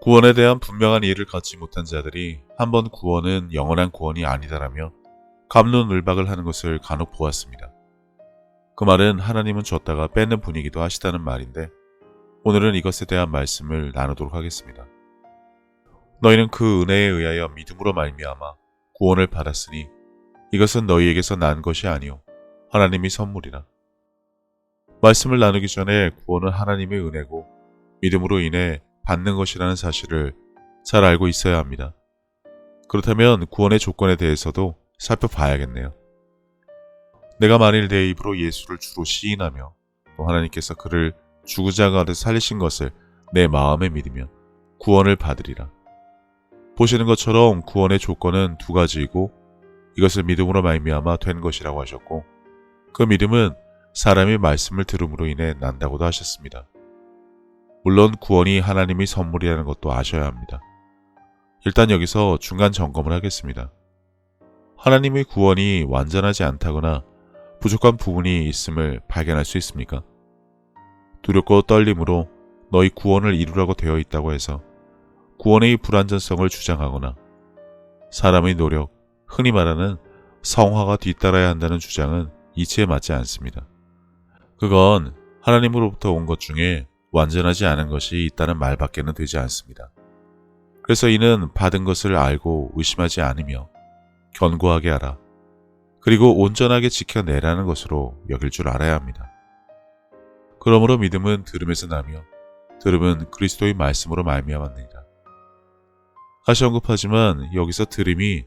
구원에 대한 분명한 이해를 갖지 못한 자들이 한번 구원은 영원한 구원이 아니다라며 갑론을박을 하는 것을 간혹 보았습니다. 그 말은 하나님은 줬다가 뺏는 분이기도 하시다는 말인데 오늘은 이것에 대한 말씀을 나누도록 하겠습니다. 너희는 그 은혜에 의하여 믿음으로 말미암아 구원을 받았으니 이것은 너희에게서 난 것이 아니요 하나님의 선물이라. 말씀을 나누기 전에 구원은 하나님의 은혜고 믿음으로 인해 받는 것이라는 사실을 잘 알고 있어야 합니다. 그렇다면 구원의 조건에 대해서도 살펴봐야겠네요. 내가 만일 내 입으로 예수를 주로 시인하며 또 하나님께서 그를 죽은 가운데 살리신 것을 내 마음에 믿으면 구원을 받으리라. 보시는 것처럼 구원의 조건은 두 가지이고 이것을 믿음으로 말미암아 된 것이라고 하셨고 그 믿음은 사람이 말씀을 들음으로 인해 난다고도 하셨습니다. 물론 구원이 하나님의 선물이라는 것도 아셔야 합니다. 일단 여기서 중간 점검을 하겠습니다. 하나님의 구원이 완전하지 않다거나 부족한 부분이 있음을 발견할 수 있습니까? 두렵고 떨림으로 너희 구원을 이루라고 되어 있다고 해서 구원의 불완전성을 주장하거나 사람의 노력, 흔히 말하는 성화가 뒤따라야 한다는 주장은 이치에 맞지 않습니다. 그건 하나님으로부터 온 것 중에 완전하지 않은 것이 있다는 말밖에는 되지 않습니다. 그래서 이는 받은 것을 알고 의심하지 않으며 견고하게 하라. 그리고 온전하게 지켜내라는 것으로 여길 줄 알아야 합니다. 그러므로 믿음은 들음에서 나며 들음은 그리스도의 말씀으로 말미암았느니라. 다시 언급하지만 여기서 들음이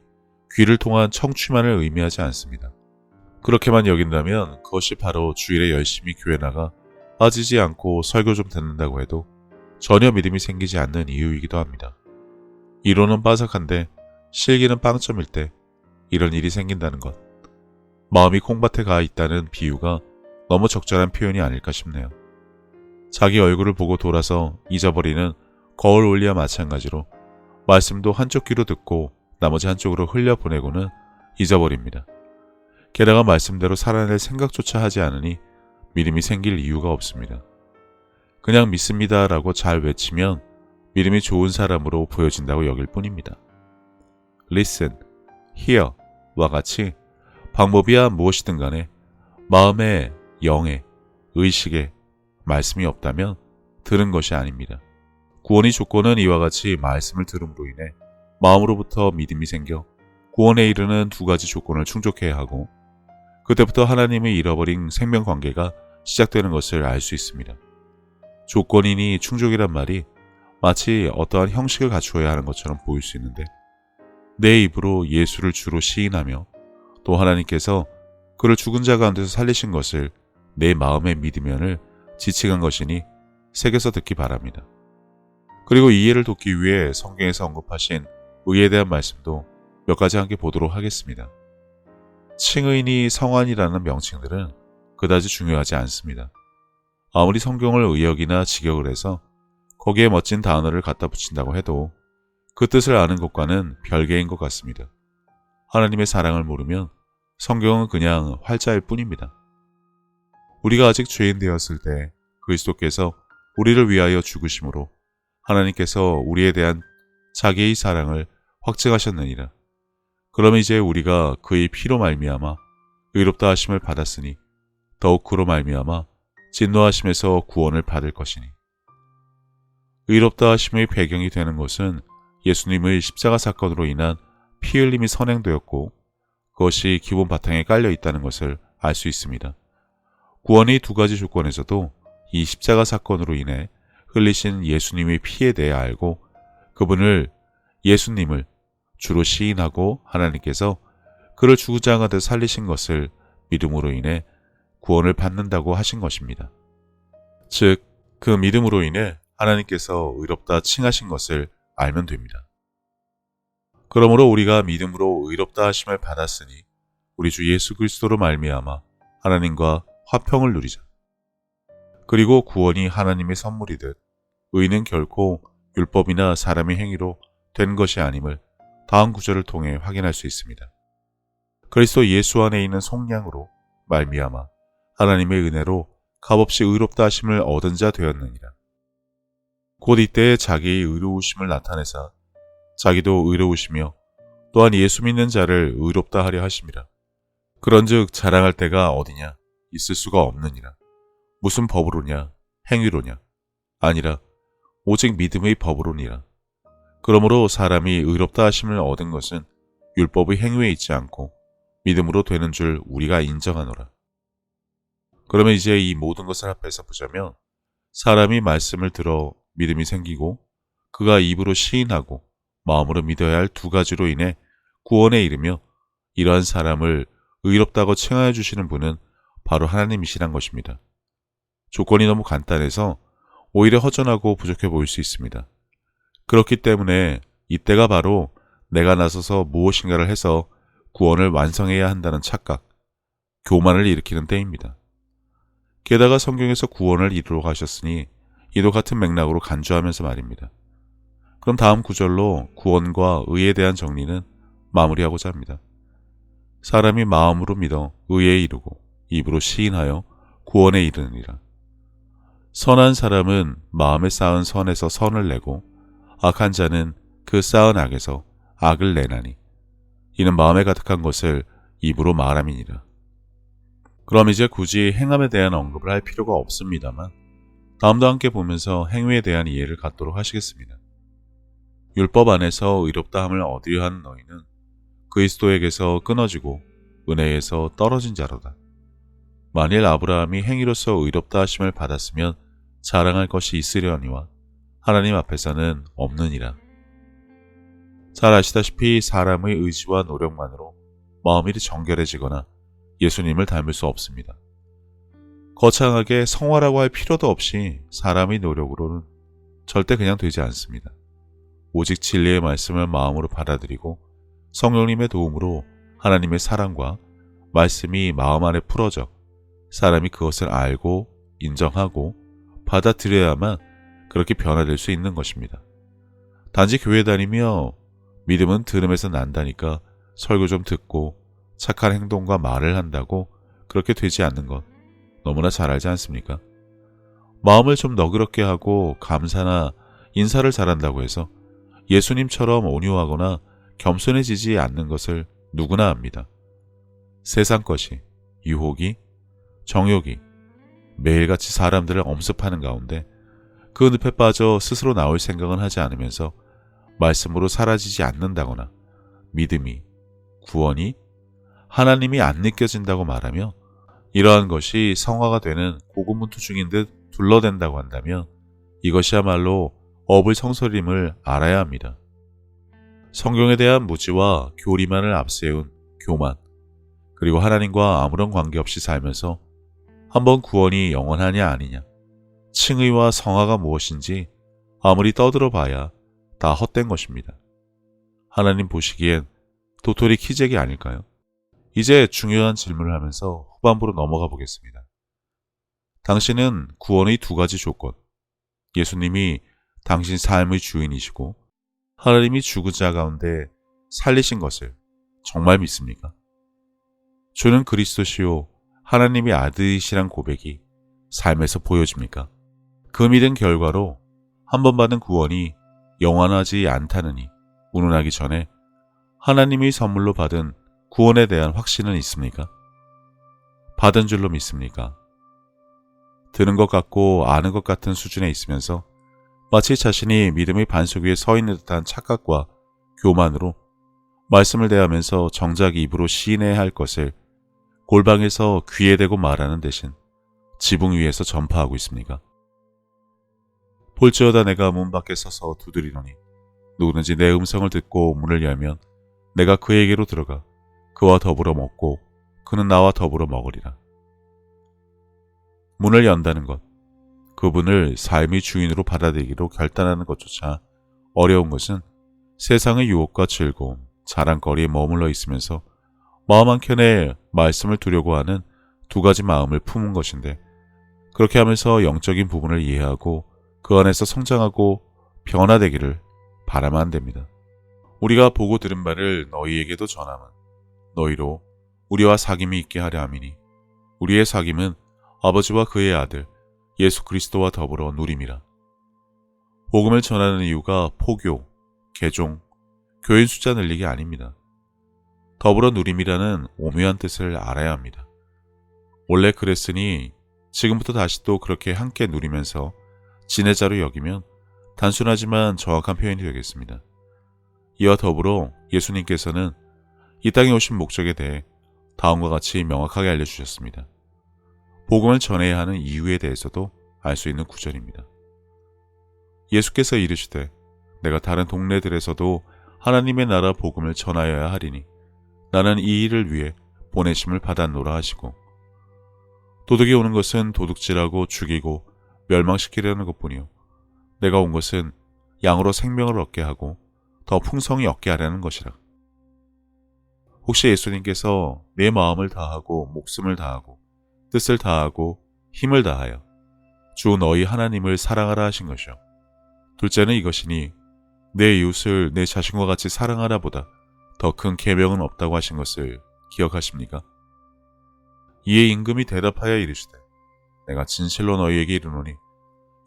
귀를 통한 청취만을 의미하지 않습니다. 그렇게만 여긴다면 그것이 바로 주일에 열심히 교회 나가 빠지지 않고 설교 좀 듣는다고 해도 전혀 믿음이 생기지 않는 이유이기도 합니다. 이론은 빠삭한데 실기는 빵점일 때 이런 일이 생긴다는 것. 마음이 콩밭에 가 있다는 비유가 너무 적절한 표현이 아닐까 싶네요. 자기 얼굴을 보고 돌아서 잊어버리는 거울 올리와 마찬가지로 말씀도 한쪽 귀로 듣고 나머지 한쪽으로 흘려보내고는 잊어버립니다. 게다가 말씀대로 살아낼 생각조차 하지 않으니 믿음이 생길 이유가 없습니다. 그냥 믿습니다라고 잘 외치면 믿음이 좋은 사람으로 보여진다고 여길 뿐입니다. listen, hear와 같이 방법이야 무엇이든 간에 마음에, 영에, 의식에 말씀이 없다면 들은 것이 아닙니다. 구원의 조건은 이와 같이 말씀을 들음으로 인해 마음으로부터 믿음이 생겨 구원에 이르는 두 가지 조건을 충족해야 하고 그때부터 하나님의 잃어버린 생명관계가 시작되는 것을 알 수 있습니다. 조건이니 충족이란 말이 마치 어떠한 형식을 갖추어야 하는 것처럼 보일 수 있는데 내 입으로 예수를 주로 시인하며 또 하나님께서 그를 죽은 자 가운데서 살리신 것을 내 마음에 믿으면을 지칭한 것이니 새겨서 듣기 바랍니다. 그리고 이해를 돕기 위해 성경에서 언급하신 의에 대한 말씀도 몇 가지 함께 보도록 하겠습니다. 칭의니 성환이라는 명칭들은 그다지 중요하지 않습니다. 아무리 성경을 의역이나 직역을 해서 거기에 멋진 단어를 갖다 붙인다고 해도 그 뜻을 아는 것과는 별개인 것 같습니다. 하나님의 사랑을 모르면 성경은 그냥 활자일 뿐입니다. 우리가 아직 죄인 되었을 때 그리스도께서 우리를 위하여 죽으심으로 하나님께서 우리에 대한 자기의 사랑을 확증하셨느니라. 그러면 이제 우리가 그의 피로 말미암아 의롭다 하심을 받았으니 더욱 그로 말미암아 진노하심에서 구원을 받을 것이니. 의롭다 하심의 배경이 되는 것은 예수님의 십자가 사건으로 인한 피 흘림이 선행되었고 그것이 기본 바탕에 깔려 있다는 것을 알 수 있습니다. 구원의 두 가지 조건에서도 이 십자가 사건으로 인해 흘리신 예수님의 피에 대해 알고 그분을 예수님을 주로 시인하고 하나님께서 그를 죽은 자 가운데 살리신 것을 믿음으로 인해 구원을 받는다고 하신 것입니다. 즉, 그 믿음으로 인해 하나님께서 의롭다 칭하신 것을 알면 됩니다. 그러므로 우리가 믿음으로 의롭다 하심을 받았으니 우리 주 예수 그리스도로 말미암아 하나님과 화평을 누리자. 그리고 구원이 하나님의 선물이듯 의는 결코 율법이나 사람의 행위로 된 것이 아님을 다음 구절을 통해 확인할 수 있습니다. 그리스도 예수 안에 있는 속량으로 말미암아 하나님의 은혜로 값없이 의롭다 하심을 얻은 자 되었느니라. 곧 이때에 자기의 의로우심을 나타내사 자기도 의로우시며 또한 예수 믿는 자를 의롭다 하려 하심이라. 그런즉 자랑할 때가 어디냐? 있을 수가 없느니라. 무슨 법으로냐? 행위로냐? 아니라 오직 믿음의 법으로니라. 그러므로 사람이 의롭다 하심을 얻은 것은 율법의 행위에 있지 않고 믿음으로 되는 줄 우리가 인정하노라. 그러면 이제 이 모든 것을 합해서 보자면 사람이 말씀을 들어 믿음이 생기고 그가 입으로 시인하고 마음으로 믿어야 할 두 가지로 인해 구원에 이르며 이러한 사람을 의롭다고 칭하여 주시는 분은 바로 하나님이시란 것입니다. 조건이 너무 간단해서 오히려 허전하고 부족해 보일 수 있습니다. 그렇기 때문에 이때가 바로 내가 나서서 무엇인가를 해서 구원을 완성해야 한다는 착각, 교만을 일으키는 때입니다. 게다가 성경에서 구원을 이루러 가셨으니 이도 같은 맥락으로 간주하면서 말입니다. 그럼 다음 구절로 구원과 의에 대한 정리는 마무리하고자 합니다. 사람이 마음으로 믿어 의에 이르고 입으로 시인하여 구원에 이르느니라. 선한 사람은 마음에 쌓은 선에서 선을 내고 악한 자는 그 쌓은 악에서 악을 내나니 이는 마음에 가득한 것을 입으로 말함이니라. 그럼 이제 굳이 행함에 대한 언급을 할 필요가 없습니다만 다음도 함께 보면서 행위에 대한 이해를 갖도록 하시겠습니다. 율법 안에서 의롭다함을 얻으려 하는 너희는 그리스도에게서 끊어지고 은혜에서 떨어진 자로다. 만일 아브라함이 행위로서 의롭다 하심을 받았으면 자랑할 것이 있으려니와 하나님 앞에서는 없느니라. 잘 아시다시피 사람의 의지와 노력만으로 마음이 정결해지거나 예수님을 닮을 수 없습니다. 거창하게 성화라고 할 필요도 없이 사람의 노력으로는 절대 그냥 되지 않습니다. 오직 진리의 말씀을 마음으로 받아들이고 성령님의 도움으로 하나님의 사랑과 말씀이 마음 안에 풀어져 사람이 그것을 알고 인정하고 받아들여야만 그렇게 변화될 수 있는 것입니다. 단지 교회 다니며 믿음은 들음에서 난다니까 설교 좀 듣고 착한 행동과 말을 한다고 그렇게 되지 않는 것 너무나 잘 알지 않습니까? 마음을 좀 너그럽게 하고 감사나 인사를 잘한다고 해서 예수님처럼 온유하거나 겸손해지지 않는 것을 누구나 압니다. 세상 것이, 유혹이, 정욕이 매일같이 사람들을 엄습하는 가운데 그 늪에 빠져 스스로 나올 생각은 하지 않으면서 말씀으로 사라지지 않는다거나 믿음이, 구원이, 하나님이 안 느껴진다고 말하며 이러한 것이 성화가 되는 고군분투 중인 듯 둘러댄다고 한다면 이것이야말로 업의 성설임을 알아야 합니다. 성경에 대한 무지와 교리만을 앞세운 교만, 그리고 하나님과 아무런 관계없이 살면서 한번 구원이 영원하냐 아니냐, 칭의와 성화가 무엇인지 아무리 떠들어 봐야 다 헛된 것입니다. 하나님 보시기엔 도토리 키재기 아닐까요? 이제 중요한 질문을 하면서 후반부로 넘어가 보겠습니다. 당신은 구원의 두 가지 조건, 예수님이 당신 삶의 주인이시고 하나님이 죽은 자 가운데 살리신 것을 정말 믿습니까? 주는 그리스도시요 하나님의 아들이시란 고백이 삶에서 보여집니까? 그 믿은 결과로 한 번 받은 구원이 영원하지 않다느니 운운하기 전에 하나님의 선물로 받은 구원에 대한 확신은 있습니까? 받은 줄로 믿습니까? 들은 것 같고 아는 것 같은 수준에 있으면서 마치 자신이 믿음의 반석 위에 서 있는 듯한 착각과 교만으로 말씀을 대하면서 정작 입으로 시인해야 할 것을 골방에서 귀에 대고 말하는 대신 지붕 위에서 전파하고 있습니까? 볼지어다 내가 문 밖에 서서 두드리노니 누구든지 내 음성을 듣고 문을 열면 내가 그에게로 들어가 그와 더불어 먹고 그는 나와 더불어 먹으리라. 문을 연다는 것, 그분을 삶의 주인으로 받아들이기로 결단하는 것조차 어려운 것은 세상의 유혹과 즐거움, 자랑거리에 머물러 있으면서 마음 한켠에 말씀을 두려고 하는 두 가지 마음을 품은 것인데 그렇게 하면서 영적인 부분을 이해하고 그 안에서 성장하고 변화되기를 바라면 안 됩니다. 우리가 보고 들은 바를 너희에게도 전함은 너희로 우리와 사귐이 있게 하려 함이니 우리의 사귐은 아버지와 그의 아들 예수 그리스도와 더불어 누림이라. 복음을 전하는 이유가 포교, 개종, 교인 숫자 늘리기 아닙니다. 더불어 누림이라는 오묘한 뜻을 알아야 합니다. 원래 그랬으니 지금부터 다시 또 그렇게 함께 누리면서 지내자로 여기면 단순하지만 정확한 표현이 되겠습니다. 이와 더불어 예수님께서는 이 땅에 오신 목적에 대해 다음과 같이 명확하게 알려주셨습니다. 복음을 전해야 하는 이유에 대해서도 알 수 있는 구절입니다. 예수께서 이르시되 내가 다른 동네들에서도 하나님의 나라 복음을 전하여야 하리니 나는 이 일을 위해 보내심을 받았노라 하시고, 도둑이 오는 것은 도둑질하고 죽이고 멸망시키려는 것뿐이요 내가 온 것은 양으로 생명을 얻게 하고 더 풍성히 얻게 하려는 것이라. 혹시 예수님께서 내 마음을 다하고 목숨을 다하고 뜻을 다하고 힘을 다하여 주 너희 하나님을 사랑하라 하신 것이요 둘째는 이것이니 내 이웃을 내 자신과 같이 사랑하라 보다 더 큰 계명은 없다고 하신 것을 기억하십니까? 이에 임금이 대답하여 이르시되 내가 진실로 너희에게 이르노니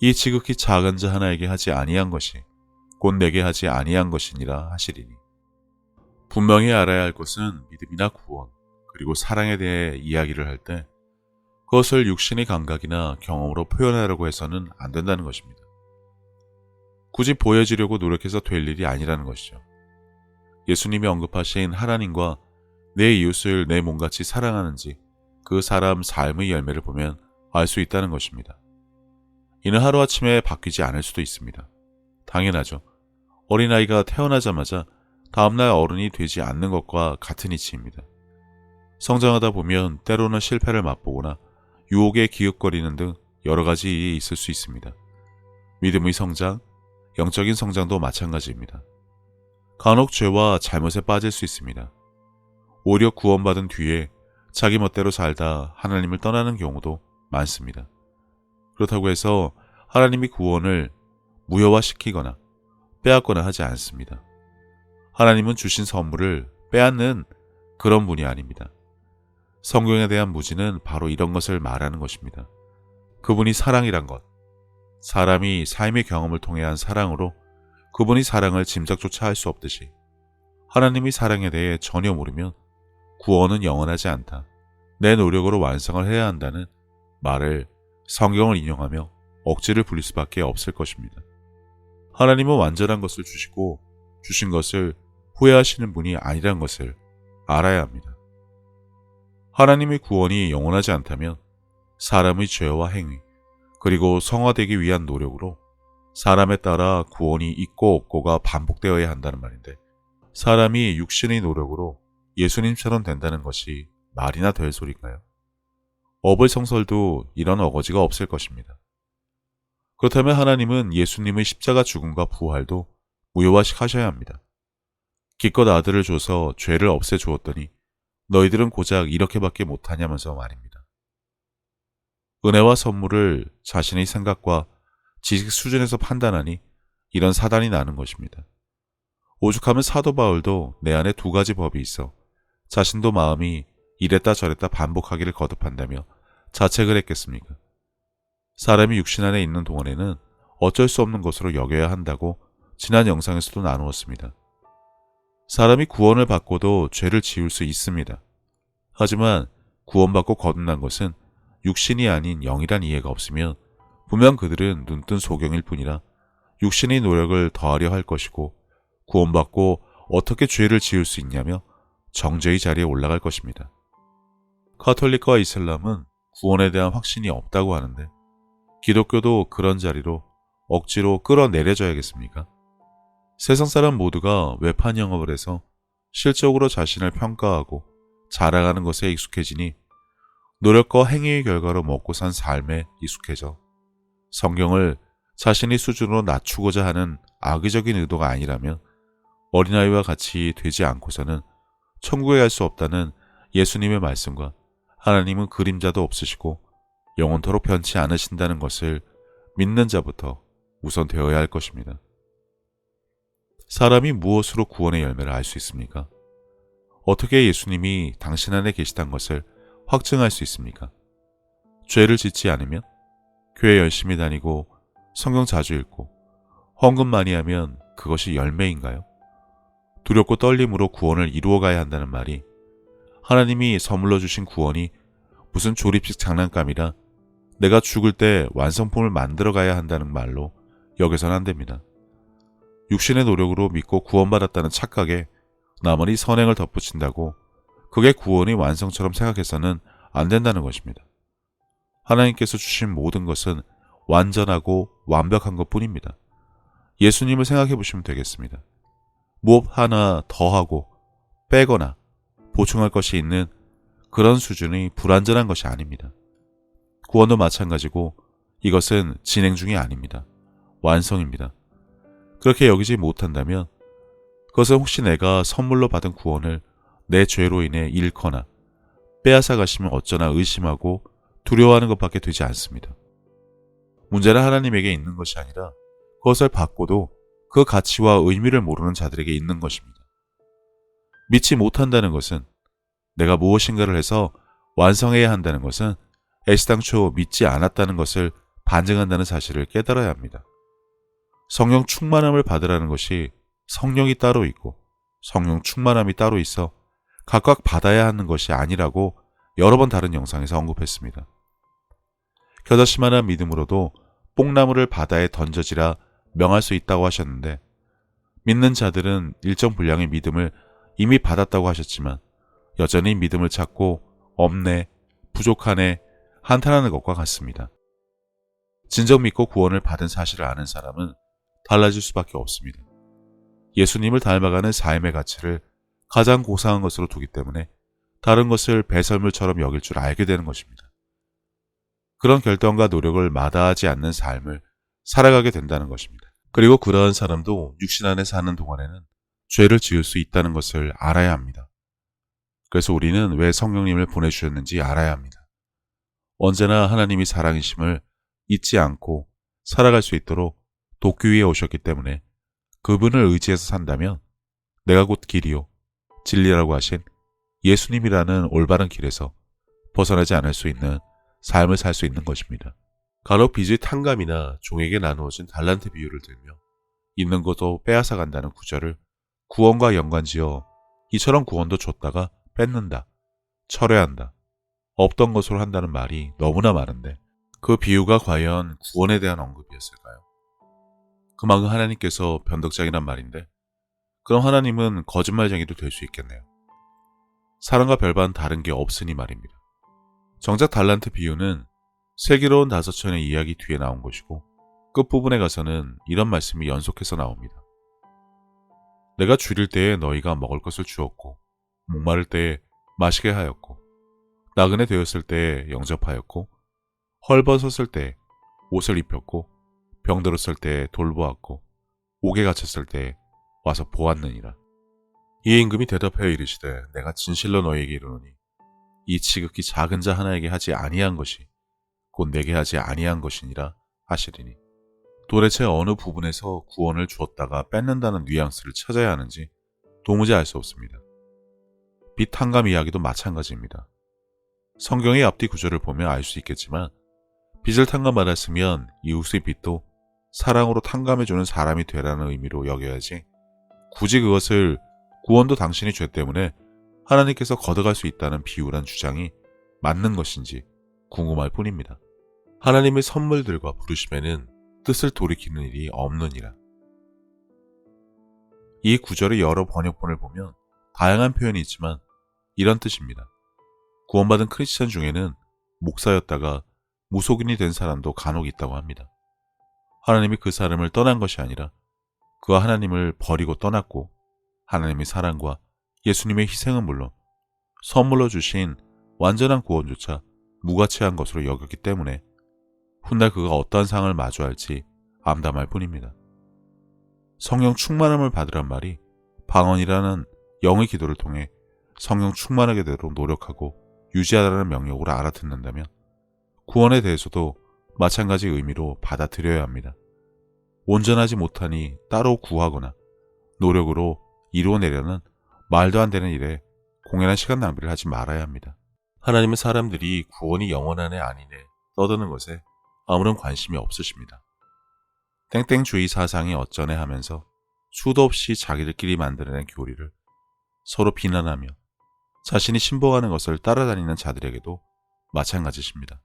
이 지극히 작은 자 하나에게 하지 아니한 것이 곧 내게 하지 아니한 것이니라 하시리니. 분명히 알아야 할 것은 믿음이나 구원 그리고 사랑에 대해 이야기를 할 때 그것을 육신의 감각이나 경험으로 표현하려고 해서는 안 된다는 것입니다. 굳이 보여지려고 노력해서 될 일이 아니라는 것이죠. 예수님이 언급하신 하나님과 내 이웃을 내 몸같이 사랑하는지 그 사람 삶의 열매를 보면 알 수 있다는 것입니다. 이는 하루아침에 바뀌지 않을 수도 있습니다. 당연하죠. 어린아이가 태어나자마자 다음날 어른이 되지 않는 것과 같은 이치입니다. 성장하다 보면 때로는 실패를 맛보거나 유혹에 기웃거리는 등 여러 가지 일이 있을 수 있습니다. 믿음의 성장, 영적인 성장도 마찬가지입니다. 간혹 죄와 잘못에 빠질 수 있습니다. 오히려 구원받은 뒤에 자기 멋대로 살다 하나님을 떠나는 경우도 많습니다. 그렇다고 해서 하나님이 구원을 무효화시키거나 빼앗거나 하지 않습니다. 하나님은 주신 선물을 빼앗는 그런 분이 아닙니다. 성경에 대한 무지는 바로 이런 것을 말하는 것입니다. 그분이 사랑이란 것, 사람이 삶의 경험을 통해 한 사랑으로 그분이 사랑을 짐작조차 할 수 없듯이 하나님이 사랑에 대해 전혀 모르면 구원은 영원하지 않다, 내 노력으로 완성을 해야 한다는 말을 성경을 인용하며 억지를 부릴 수밖에 없을 것입니다. 하나님은 완전한 것을 주시고 주신 것을 후회하시는 분이 아니란 것을 알아야 합니다. 하나님의 구원이 영원하지 않다면 사람의 죄와 행위 그리고 성화되기 위한 노력으로 사람에 따라 구원이 있고 없고가 반복되어야 한다는 말인데, 사람이 육신의 노력으로 예수님처럼 된다는 것이 말이나 될 소리인가요? 어불성설도 이런 어거지가 없을 것입니다. 그렇다면 하나님은 예수님의 십자가 죽음과 부활도 무효화시키셔야 합니다. 기껏 아들을 줘서 죄를 없애주었더니 너희들은 고작 이렇게밖에 못하냐면서 말입니다. 은혜와 선물을 자신의 생각과 지식 수준에서 판단하니 이런 사단이 나는 것입니다. 오죽하면 사도 바울도 내 안에 두 가지 법이 있어 자신도 마음이 이랬다 저랬다 반복하기를 거듭한다며 자책을 했겠습니까? 사람이 육신 안에 있는 동안에는 어쩔 수 없는 것으로 여겨야 한다고 지난 영상에서도 나누었습니다. 사람이 구원을 받고도 죄를 지을 수 있습니다. 하지만 구원받고 거듭난 것은 육신이 아닌 영이란 이해가 없으면 분명 그들은 눈뜬 소경일 뿐이라 육신의 노력을 더하려 할 것이고 구원받고 어떻게 죄를 지을 수 있냐며 정죄의 자리에 올라갈 것입니다. 카톨릭과 이슬람은 구원에 대한 확신이 없다고 하는데 기독교도 그런 자리로 억지로 끌어내려져야겠습니까? 세상 사람 모두가 외판 영업을 해서 실적으로 자신을 평가하고 자랑하는 것에 익숙해지니 노력과 행위의 결과로 먹고 산 삶에 익숙해져 성경을 자신의 수준으로 낮추고자 하는 악의적인 의도가 아니라면 어린아이와 같이 되지 않고서는 천국에 갈 수 없다는 예수님의 말씀과 하나님은 그림자도 없으시고 영원토록 변치 않으신다는 것을 믿는 자부터 우선 되어야 할 것입니다. 사람이 무엇으로 구원의 열매를 알 수 있습니까? 어떻게 예수님이 당신 안에 계시다는 것을 확증할 수 있습니까? 죄를 짓지 않으면? 교회 열심히 다니고 성경 자주 읽고 헌금 많이 하면 그것이 열매인가요? 두렵고 떨림으로 구원을 이루어가야 한다는 말이 하나님이 선물로 주신 구원이 무슨 조립식 장난감이라 내가 죽을 때 완성품을 만들어가야 한다는 말로 여겨서는 안 됩니다. 육신의 노력으로 믿고 구원받았다는 착각에 나머지 선행을 덧붙인다고 그게 구원의 완성처럼 생각해서는 안 된다는 것입니다. 하나님께서 주신 모든 것은 완전하고 완벽한 것뿐입니다. 예수님을 생각해 보시면 되겠습니다. 무엇 하나 더하고 빼거나 보충할 것이 있는 그런 수준의 불완전한 것이 아닙니다. 구원도 마찬가지고 이것은 진행 중이 아닙니다. 완성입니다. 그렇게 여기지 못한다면 그것은 혹시 내가 선물로 받은 구원을 내 죄로 인해 잃거나 빼앗아 가시면 어쩌나 의심하고 두려워하는 것밖에 되지 않습니다. 문제는 하나님에게 있는 것이 아니라 그것을 받고도 그 가치와 의미를 모르는 자들에게 있는 것입니다. 믿지 못한다는 것은 내가 무엇인가를 해서 완성해야 한다는 것은 애시당초 믿지 않았다는 것을 반증한다는 사실을 깨달아야 합니다. 성령 충만함을 받으라는 것이 성령이 따로 있고 성령 충만함이 따로 있어 각각 받아야 하는 것이 아니라고 여러 번 다른 영상에서 언급했습니다. 겨자씨만한 믿음으로도 뽕나무를 바다에 던져지라 명할 수 있다고 하셨는데 믿는 자들은 일정 분량의 믿음을 이미 받았다고 하셨지만 여전히 믿음을 찾고 없네, 부족하네, 한탄하는 것과 같습니다. 진정 믿고 구원을 받은 사실을 아는 사람은 달라질 수밖에 없습니다. 예수님을 닮아가는 삶의 가치를 가장 고상한 것으로 두기 때문에 다른 것을 배설물처럼 여길 줄 알게 되는 것입니다. 그런 결단과 노력을 마다하지 않는 삶을 살아가게 된다는 것입니다. 그리고 그러한 사람도 육신 안에 사는 동안에는 죄를 지을 수 있다는 것을 알아야 합니다. 그래서 우리는 왜 성령님을 보내주셨는지 알아야 합니다. 언제나 하나님이 사랑이심을 잊지 않고 살아갈 수 있도록 도끼 위에 오셨기 때문에 그분을 의지해서 산다면 내가 곧 길이요 진리라고 하신 예수님이라는 올바른 길에서 벗어나지 않을 수 있는 삶을 살 수 있는 것입니다. 간혹 빚의 탕감이나 종에게 나누어진 달란트 비유를 들며 있는 것도 빼앗아 간다는 구절을 구원과 연관지어 이처럼 구원도 줬다가 뺏는다, 철회한다, 없던 것으로 한다는 말이 너무나 많은데 그 비유가 과연 구원에 대한 언급이었을까요? 그만큼 하나님께서 변덕장이란 말인데 그럼 하나님은 거짓말쟁이도 될 수 있겠네요. 사람과 별반 다른 게 없으니 말입니다. 정작 달란트 비유는 슬기로운 5천의 이야기 뒤에 나온 것이고 끝부분에 가서는 이런 말씀이 연속해서 나옵니다. 내가 줄일 때에 너희가 먹을 것을 주었고 목마를 때에 마시게 하였고 나그네 되었을 때에 영접하였고 헐벗었을 때에 옷을 입혔고 병들었을 때에 돌보았고 옥에 갇혔을 때에 와서 보았느니라. 이에 임금이 대답하여 이르시되 내가 진실로 너희에게 이르노니 이 지극히 작은 자 하나에게 하지 아니한 것이 곧 내게 하지 아니한 것이니라 하시리니 도대체 어느 부분에서 구원을 주었다가 뺏는다는 뉘앙스를 찾아야 하는지 도무지 알 수 없습니다. 빚 탕감 이야기도 마찬가지입니다. 성경의 앞뒤 구절을 보면 알 수 있겠지만 빚을 탕감받았으면 이웃의 빚도 사랑으로 탕감해주는 사람이 되라는 의미로 여겨야지 굳이 그것을 구원도 당신의 죄 때문에 하나님께서 걷어갈 수 있다는 비유란 주장이 맞는 것인지 궁금할 뿐입니다. 하나님의 선물들과 부르심에는 뜻을 돌이키는 일이 없느니라. 이 구절의 여러 번역본을 보면 다양한 표현이 있지만 이런 뜻입니다. 구원받은 크리스천 중에는 목사였다가 무속인이 된 사람도 간혹 있다고 합니다. 하나님이 그 사람을 떠난 것이 아니라 그와 하나님을 버리고 떠났고 하나님의 사랑과 예수님의 희생은 물론 선물로 주신 완전한 구원조차 무가치한 것으로 여겼기 때문에 훗날 그가 어떠한 상을 마주할지 암담할 뿐입니다. 성령 충만함을 받으란 말이 방언이라는 영의 기도를 통해 성령 충만하게 되도록 노력하고 유지하라는 명령으로 알아듣는다면 구원에 대해서도 마찬가지 의미로 받아들여야 합니다. 온전하지 못하니 따로 구하거나 노력으로 이루어내려는 말도 안 되는 일에 공연한 시간 낭비를 하지 말아야 합니다. 하나님은 사람들이 구원이 영원하네 아니네 떠드는 것에 아무런 관심이 없으십니다. 땡땡주의 사상이 어쩌네 하면서 수도 없이 자기들끼리 만들어낸 교리를 서로 비난하며 자신이 신봉하는 것을 따라다니는 자들에게도 마찬가지십니다.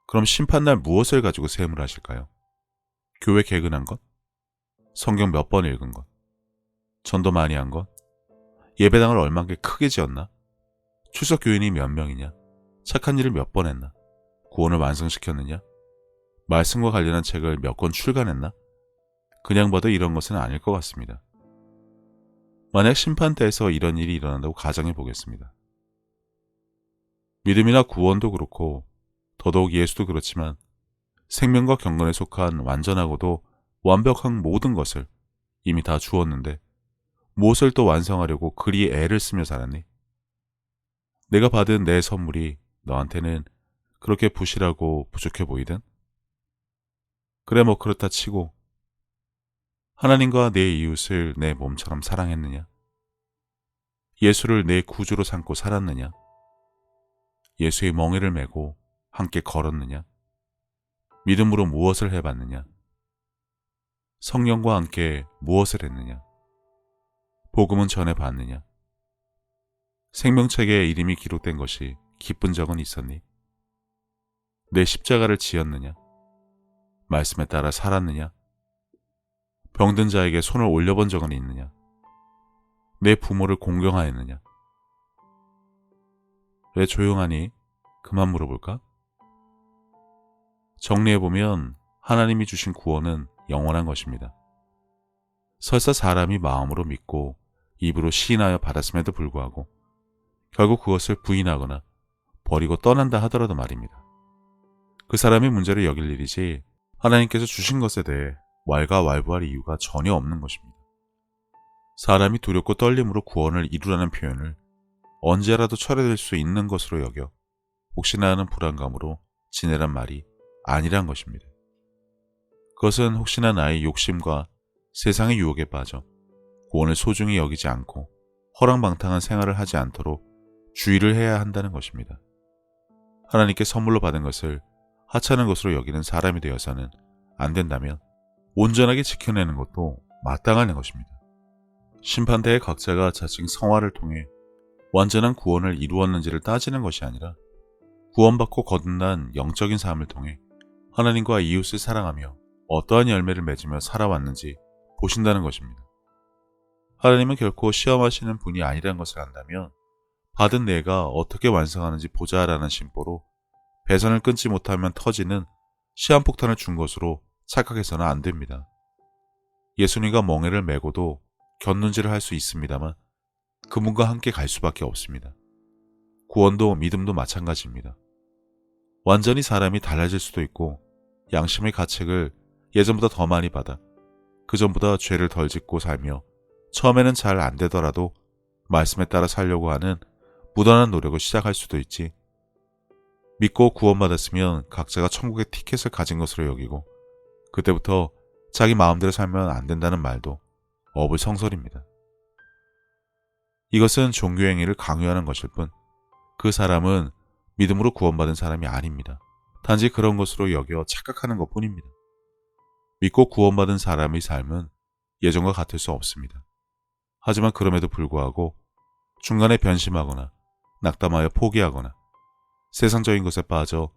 그럼 심판날 무엇을 가지고 셈을 하실까요? 교회 개근한 것? 성경 몇 번 읽은 것? 전도 많이 한 것? 예배당을 얼마나 크게 지었나? 출석 교인이 몇 명이냐? 착한 일을 몇 번 했나? 구원을 완성시켰느냐? 말씀과 관련한 책을 몇 권 출간했나? 그냥 봐도 이런 것은 아닐 것 같습니다. 만약 심판대에서 이런 일이 일어난다고 가정해 보겠습니다. 믿음이나 구원도 그렇고 더더욱 예수도 그렇지만 생명과 경건에 속한 완전하고도 완벽한 모든 것을 이미 다 주었는데 무엇을 또 완성하려고 그리 애를 쓰며 살았니? 내가 받은 내 선물이 너한테는 그렇게 부실하고 부족해 보이든? 그래 뭐 그렇다 치고 하나님과 내 이웃을 내 몸처럼 사랑했느냐? 예수를 내 구주로 삼고 살았느냐? 예수의 멍에를 메고 함께 걸었느냐? 믿음으로 무엇을 해봤느냐? 성령과 함께 무엇을 했느냐? 복음은 전해봤느냐? 생명책에 이름이 기록된 것이 기쁜 적은 있었니? 내 십자가를 지었느냐? 말씀에 따라 살았느냐? 병든 자에게 손을 올려본 적은 있느냐? 내 부모를 공경하였느냐? 왜 조용하니? 그만 물어볼까? 정리해보면 하나님이 주신 구원은 영원한 것입니다. 설사 사람이 마음으로 믿고 입으로 시인하여 받았음에도 불구하고 결국 그것을 부인하거나 버리고 떠난다 하더라도 말입니다. 그 사람의 문제를 여길 일이지 하나님께서 주신 것에 대해 왈가왈부할 이유가 전혀 없는 것입니다. 사람이 두렵고 떨림으로 구원을 이루라는 표현을 언제라도 철회될 수 있는 것으로 여겨 혹시나 하는 불안감으로 지내란 말이 아니란 것입니다. 그것은 혹시나 나의 욕심과 세상의 유혹에 빠져 구원을 소중히 여기지 않고 허랑방탕한 생활을 하지 않도록 주의를 해야 한다는 것입니다. 하나님께 선물로 받은 것을 하찮은 것으로 여기는 사람이 되어서는 안 된다면 온전하게 지켜내는 것도 마땅한 것입니다. 심판대의 각자가 자칭 성화를 통해 완전한 구원을 이루었는지를 따지는 것이 아니라 구원받고 거듭난 영적인 삶을 통해 하나님과 이웃을 사랑하며 어떠한 열매를 맺으며 살아왔는지 보신다는 것입니다. 하나님은 결코 시험하시는 분이 아니라는 것을 안다면 받은 내가 어떻게 완성하는지 보자라는 심보로 배선을 끊지 못하면 터지는 시한폭탄을 준 것으로 착각해서는 안 됩니다. 예수님과 멍에를 메고도 곁눈질을 할 수 있습니다만 그분과 함께 갈 수밖에 없습니다. 구원도 믿음도 마찬가지입니다. 완전히 사람이 달라질 수도 있고 양심의 가책을 예전보다 더 많이 받아 그전보다 죄를 덜 짓고 살며 처음에는 잘 안 되더라도 말씀에 따라 살려고 하는 무던한 노력을 시작할 수도 있지. 믿고 구원받았으면 각자가 천국의 티켓을 가진 것으로 여기고 그때부터 자기 마음대로 살면 안 된다는 말도 어불성설입니다. 이것은 종교행위를 강요하는 것일 뿐 그 사람은 믿음으로 구원받은 사람이 아닙니다. 단지 그런 것으로 여겨 착각하는 것뿐입니다. 믿고 구원받은 사람의 삶은 예전과 같을 수 없습니다. 하지만 그럼에도 불구하고 중간에 변심하거나 낙담하여 포기하거나 세상적인 것에 빠져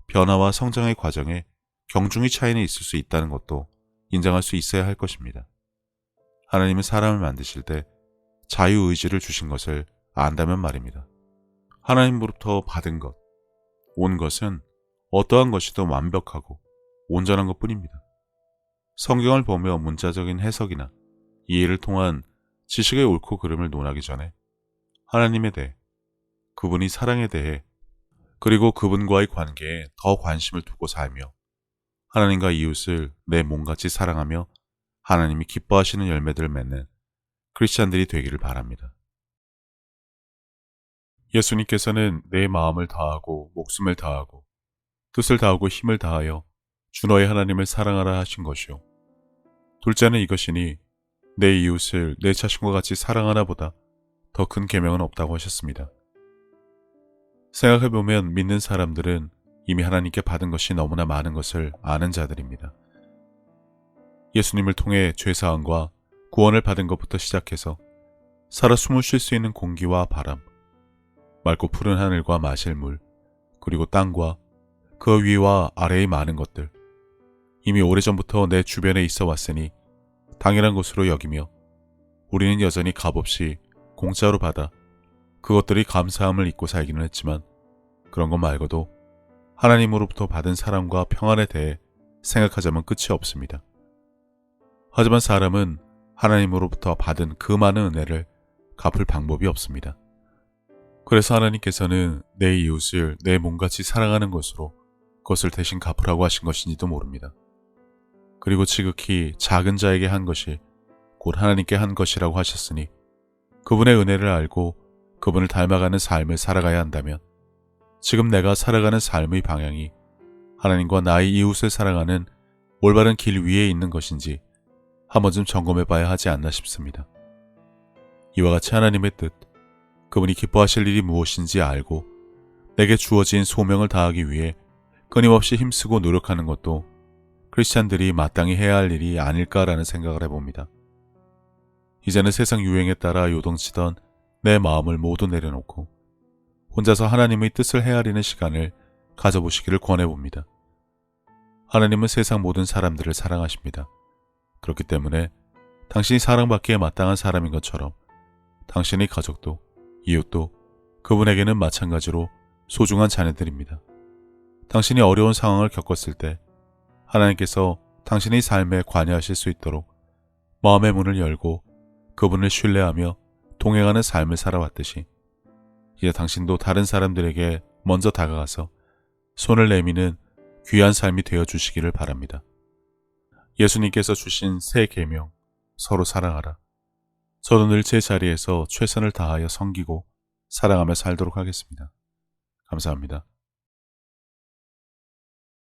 변화와 성장의 과정에 경중의 차이는 있을 수 있다는 것도 인정할 수 있어야 할 것입니다. 하나님은 사람을 만드실 때 자유의지를 주신 것을 안다면 말입니다. 하나님으로부터 받은 것, 온 것은 어떠한 것이든 완벽하고 온전한 것뿐입니다. 성경을 보며 문자적인 해석이나 이해를 통한 지식의 옳고 그름을 논하기 전에 하나님에 대해, 그분이 사랑에 대해, 그리고 그분과의 관계에 더 관심을 두고 살며 하나님과 이웃을 내 몸같이 사랑하며 하나님이 기뻐하시는 열매들을 맺는 크리스찬들이 되기를 바랍니다. 예수님께서는 내 마음을 다하고 목숨을 다하고 뜻을 다하고 힘을 다하여 주 너의 하나님을 사랑하라 하신 것이요. 둘째는 이것이니 내 이웃을 내 자신과 같이 사랑하나 보다 더 큰 계명은 없다고 하셨습니다. 생각해보면 믿는 사람들은 이미 하나님께 받은 것이 너무나 많은 것을 아는 자들입니다. 예수님을 통해 죄사함과 구원을 받은 것부터 시작해서 살아 숨을 쉴 수 있는 공기와 바람, 맑고 푸른 하늘과 마실 물, 그리고 땅과 그 위와 아래의 많은 것들, 이미 오래전부터 내 주변에 있어 왔으니 당연한 것으로 여기며 우리는 여전히 값없이 공짜로 받아 그것들이 감사함을 잊고 살기는 했지만 그런 것 말고도 하나님으로부터 받은 사랑과 평안에 대해 생각하자면 끝이 없습니다. 하지만 사람은 하나님으로부터 받은 그 많은 은혜를 갚을 방법이 없습니다. 그래서 하나님께서는 내 이웃을 내 몸같이 사랑하는 것으로 그것을 대신 갚으라고 하신 것인지도 모릅니다. 그리고 지극히 작은 자에게 한 것이 곧 하나님께 한 것이라고 하셨으니 그분의 은혜를 알고 그분을 닮아가는 삶을 살아가야 한다면 지금 내가 살아가는 삶의 방향이 하나님과 나의 이웃을 사랑하는 올바른 길 위에 있는 것인지 한 번쯤 점검해 봐야 하지 않나 싶습니다. 이와 같이 하나님의 뜻, 그분이 기뻐하실 일이 무엇인지 알고 내게 주어진 소명을 다하기 위해 끊임없이 힘쓰고 노력하는 것도 크리스찬들이 마땅히 해야 할 일이 아닐까라는 생각을 해봅니다. 이제는 세상 유행에 따라 요동치던 내 마음을 모두 내려놓고 혼자서 하나님의 뜻을 헤아리는 시간을 가져보시기를 권해봅니다. 하나님은 세상 모든 사람들을 사랑하십니다. 그렇기 때문에 당신이 사랑받기에 마땅한 사람인 것처럼 당신의 가족도 이웃도 그분에게는 마찬가지로 소중한 자녀들입니다. 당신이 어려운 상황을 겪었을 때 하나님께서 당신의 삶에 관여하실 수 있도록 마음의 문을 열고 그분을 신뢰하며 동행하는 삶을 살아왔듯이 이제 당신도 다른 사람들에게 먼저 다가가서 손을 내미는 귀한 삶이 되어주시기를 바랍니다. 예수님께서 주신 새 계명, 서로 사랑하라. 저도 늘 제 자리에서 최선을 다하여 섬기고 사랑하며 살도록 하겠습니다. 감사합니다.